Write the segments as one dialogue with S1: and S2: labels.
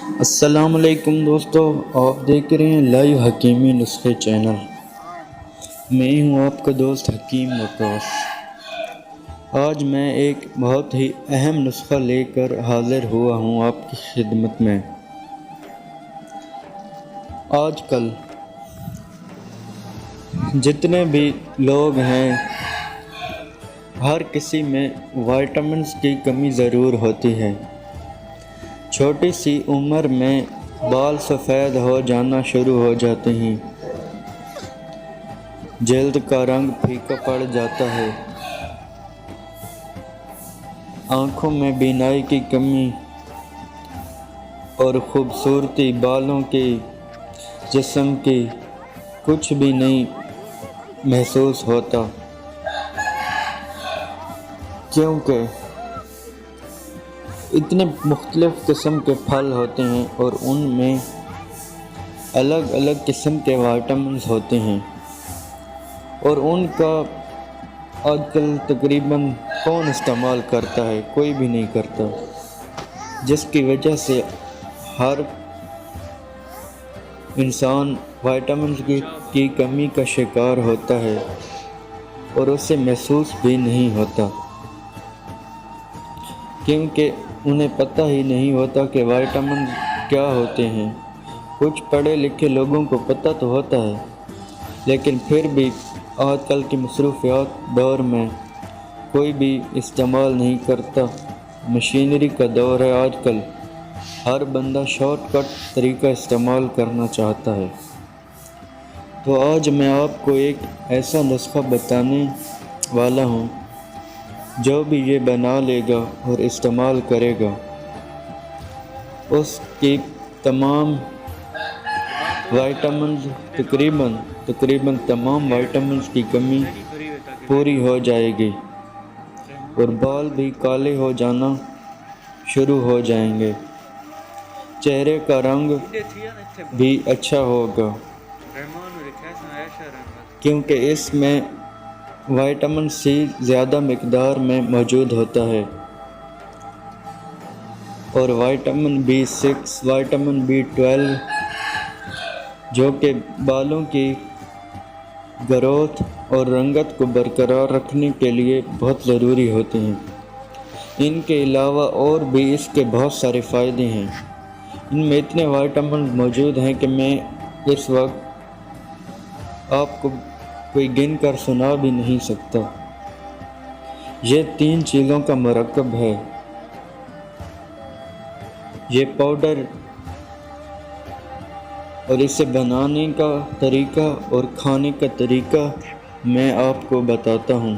S1: السلام علیکم دوستو، آپ دیکھ رہے ہیں لائیو حکیمی نسخے چینل۔ میں ہوں آپ کا دوست حکیم وکاس۔ آج میں ایک بہت ہی اہم نسخہ لے کر حاضر ہوا ہوں آپ کی خدمت میں۔ آج کل جتنے بھی لوگ ہیں، ہر کسی میں وائٹامنس کی کمی ضرور ہوتی ہے۔ چھوٹی سی عمر میں بال سفید ہو جانا شروع ہو جاتے ہیں، جلد کا رنگ پھیکا پڑ جاتا ہے، آنکھوں میں بینائی کی کمی اور خوبصورتی بالوں کی جسم کی کچھ بھی نہیں محسوس ہوتا، کیونکہ اتنے مختلف قسم کے پھل ہوتے ہیں اور ان میں الگ الگ قسم کے وائٹامنس ہوتے ہیں، اور ان کا آج کل تقریباً کون استعمال کرتا ہے؟ کوئی بھی نہیں کرتا، جس کی وجہ سے ہر انسان وائٹامنس کی کمی کا شکار ہوتا ہے اور اسے محسوس بھی نہیں ہوتا، کیونکہ انہیں پتہ ہی نہیں ہوتا کہ وائٹامن کیا ہوتے ہیں۔ کچھ پڑھے لکھے لوگوں کو پتہ تو ہوتا ہے، لیکن پھر بھی آج کل کی مصروفیات دور میں کوئی بھی استعمال نہیں کرتا۔ مشینری کا دور ہے آج کل، ہر بندہ شارٹ کٹ طریقہ استعمال کرنا چاہتا ہے۔ تو آج میں آپ کو ایک ایسا نسخہ بتانے والا ہوں، جو بھی یہ بنا لے گا اور استعمال کرے گا، اس کی تمام وائٹامنز تقریباً تمام وائٹامنز کی کمی پوری ہو جائے گی، اور بال بھی کالے ہو جانا شروع ہو جائیں گے، چہرے کا رنگ بھی اچھا ہوگا، کیونکہ اس میں وائٹامن سی زیادہ مقدار میں موجود ہوتا ہے، اور وائٹامن B6، وائٹامن B12 جو کہ بالوں کی گروتھ اور رنگت کو برقرار رکھنے کے لیے بہت ضروری ہوتے ہیں۔ ان کے علاوہ اور بھی اس کے بہت سارے فائدے ہیں۔ ان میں اتنے وائٹامن موجود ہیں کہ میں اس وقت آپ کو کوئی گن کر سنا بھی نہیں سکتا۔ یہ 3 چیزوں کا مرکب ہے۔ یہ پاؤڈر اور اسے بنانے کا طریقہ اور کھانے کا طریقہ میں آپ کو بتاتا ہوں۔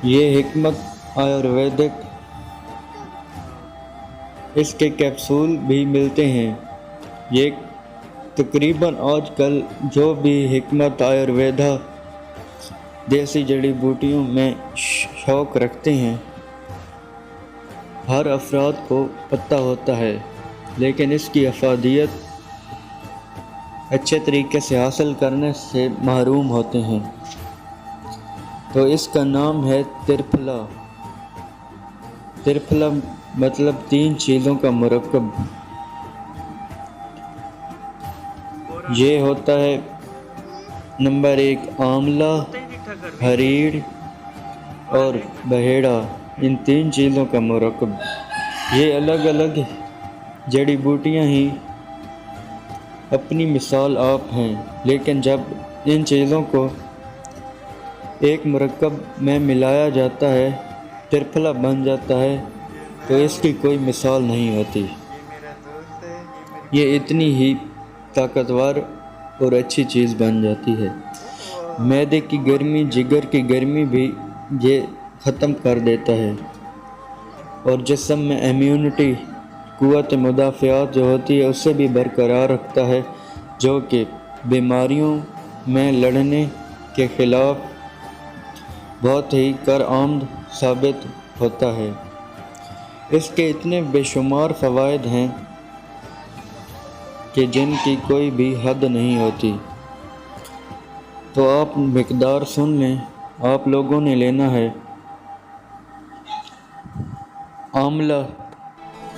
S1: یہ حکمت آیورویدک، اس کے کیپسول بھی ملتے ہیں۔ یہ تقریباً آج کل جو بھی حکمت آیورویدا دیسی جڑی بوٹیوں میں شوق رکھتے ہیں، ہر افراد کو پتہ ہوتا ہے، لیکن اس کی افادیت اچھے طریقے سے حاصل کرنے سے محروم ہوتے ہیں۔ تو اس کا نام ہے ترپھلا۔ ترپھلا مطلب 3 چیزوں کا مرکب۔ یہ ہوتا ہے نمبر 1 آملہ، ہریڑ اور بہیڑا، ان 3 چیزوں کا مرکب۔ یہ الگ الگ جڑی بوٹیاں ہی اپنی مثال آپ ہیں، لیکن جب ان چیزوں کو ایک مرکب میں ملایا جاتا ہے، ترپھلا بن جاتا ہے، تو اس کی کوئی مثال نہیں ہوتی۔ یہ اتنی ہی طاقتور اور اچھی چیز بن جاتی ہے۔ معدے کی گرمی، جگر کی گرمی بھی یہ ختم کر دیتا ہے، اور جسم میں امیونٹی، قوت مدافعت جو ہوتی ہے اسے بھی برقرار رکھتا ہے، جو کہ بیماریوں میں لڑنے کے خلاف بہت ہی کارآمد ثابت ہوتا ہے۔ اس کے اتنے بے شمار فوائد ہیں کہ جن کی کوئی بھی حد نہیں ہوتی۔ تو آپ مقدار سن لیں۔ آپ لوگوں نے لینا ہے آملہ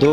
S1: 2